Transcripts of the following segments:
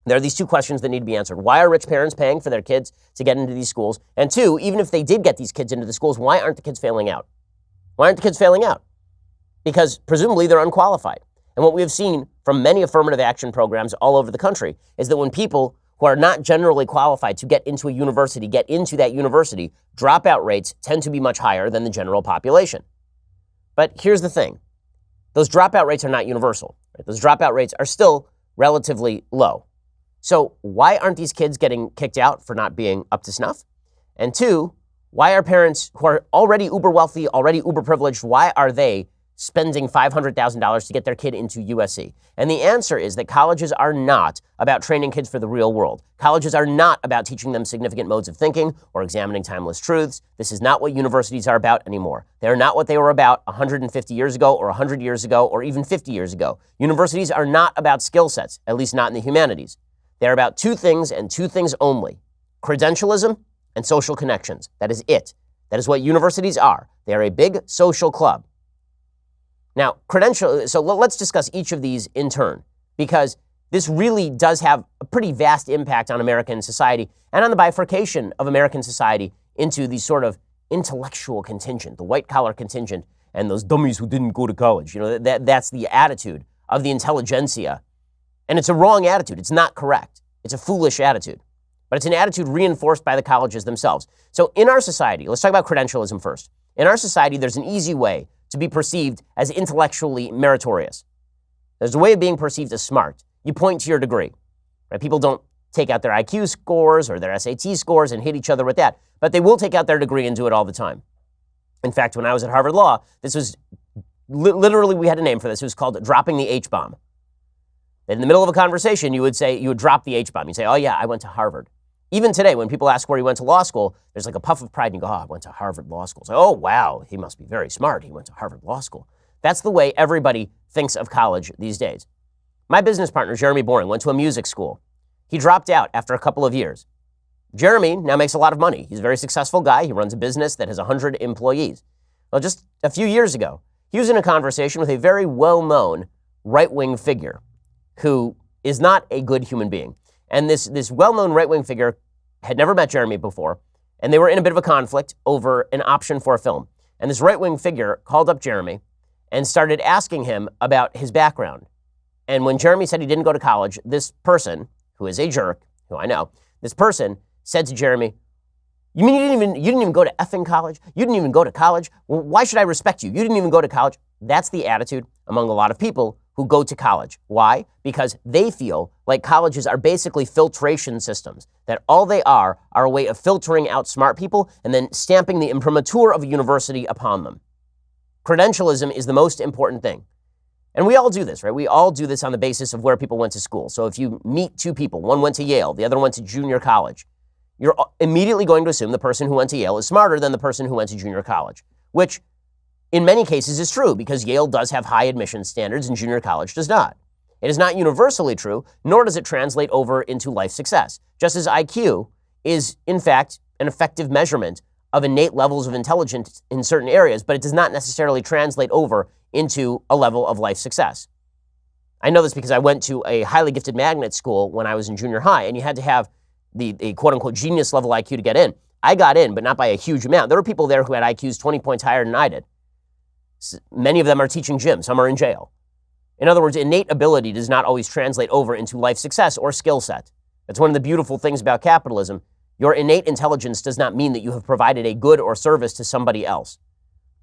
There are these two questions that need to be answered. Why are rich parents paying for their kids to get into these schools? And two, even if they did get these kids into the schools, why aren't the kids failing out? Why aren't the kids failing out? Because presumably they're unqualified. And what we have seen from many affirmative action programs all over the country is that when people who are not generally qualified to get into a university, get into that university, dropout rates tend to be much higher than the general population. But here's the thing. Those dropout rates are not universal. Right? Those dropout rates are still relatively low. So why aren't these kids getting kicked out for not being up to snuff? And two, why are parents who are already uber wealthy, already uber privileged, why are they spending $500,000 to get their kid into USC? And the answer is that colleges are not about training kids for the real world. Colleges are not about teaching them significant modes of thinking or examining timeless truths. This is not what universities are about anymore. They are not what they were about 150 years ago or 100 years ago or even 50 years ago. Universities are not about skill sets, at least not in the humanities. They're about two things and two things only: credentialism and social connections. That is it. That is what universities are. They are a big social club. Now, so let's discuss each of these in turn, because this really does have a pretty vast impact on American society and on the bifurcation of American society into the sort of intellectual contingent, the white-collar contingent, and those dummies who didn't go to college. You know, that's the attitude of the intelligentsia. And it's a wrong attitude. It's not correct. It's a foolish attitude. But it's an attitude reinforced by the colleges themselves. So in our society, let's talk about credentialism first. In our society, there's an easy way to be perceived as intellectually meritorious. There's a way of being perceived as smart. You point to your degree. Right? People don't take out their IQ scores or their SAT scores and hit each other with that, but they will take out their degree and do it all the time. In fact, when I was at Harvard Law, this was literally, we had a name for this. It was called dropping the H-bomb. In the middle of a conversation, you would drop the H-bomb. You'd say, oh yeah, I went to Harvard. Even today, when people ask where you went to law school, there's like a puff of pride and you go, oh, I went to Harvard Law School. It's like, oh, wow, he must be very smart. He went to Harvard Law School. That's the way everybody thinks of college these days. My business partner, Jeremy Boring, went to a music school. He dropped out after a couple of years. Jeremy now makes a lot of money. He's a very successful guy. He runs a business that has 100 employees. Well, just a few years ago, he was in a conversation with a very well-known right-wing figure who is not a good human being. And this well-known right-wing figure had never met Jeremy before, and they were in a bit of a conflict over an option for a film. And this right-wing figure called up Jeremy and started asking him about his background. And when Jeremy said he didn't go to college, this person, who is a jerk, who I know, this person said to Jeremy, you mean you didn't even go to effing college? You didn't even go to college? Well, why should I respect you? You didn't even go to college. That's the attitude among a lot of people who go to college. Why? Because they feel like colleges are basically filtration systems, that all they are a way of filtering out smart people and then stamping the imprimatur of a university upon them. Credentialism is the most important thing. And we all do this, right? We all do this on the basis of where people went to school. So if you meet two people, one went to Yale, the other went to junior college, you're immediately going to assume the person who went to Yale is smarter than the person who went to junior college, which in many cases is true because Yale does have high admission standards and junior college does not. It is not universally true, nor does it translate over into life success, just as IQ is, in fact, an effective measurement of innate levels of intelligence in certain areas, but it does not necessarily translate over into a level of life success. I know this because I went to a highly gifted magnet school when I was in junior high, and you had to have the quote-unquote genius level IQ to get in. I got in, but not by a huge amount. There were people there who had IQs 20 points higher than I did. Many of them are teaching gym. Some are in jail. In other words, innate ability does not always translate over into life success or skill set. That's one of the beautiful things about capitalism. Your innate intelligence does not mean that you have provided a good or service to somebody else.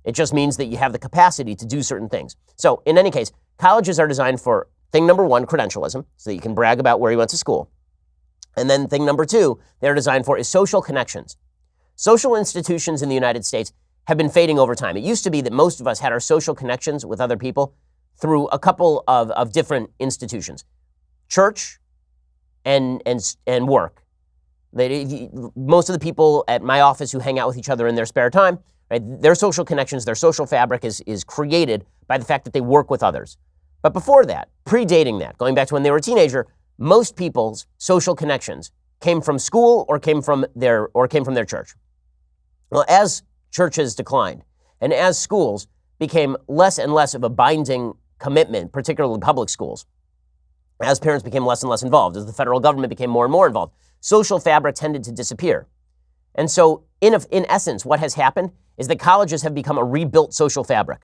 It just means that you have the capacity to do certain things. So in any case, colleges are designed for thing number one, credentialism, so that you can brag about where you went to school. And then thing number two they're designed for is social connections. Social institutions in the United States have been fading over time. It used to be that most of us had our social connections with other people through a couple of different institutions, church and work. Most of the people at my office who hang out with each other in their spare time, right, their social connections, their social fabric is created by the fact that they work with others. But before that, predating that, going back to when they were a teenager, most people's social connections came from school or came from their church. Well, as churches declined and as schools became less and less of a binding commitment, particularly public schools, as parents became less and less involved, as the federal government became more and more involved. Social fabric tended to disappear. And so, in essence, what has happened is that colleges have become a rebuilt social fabric.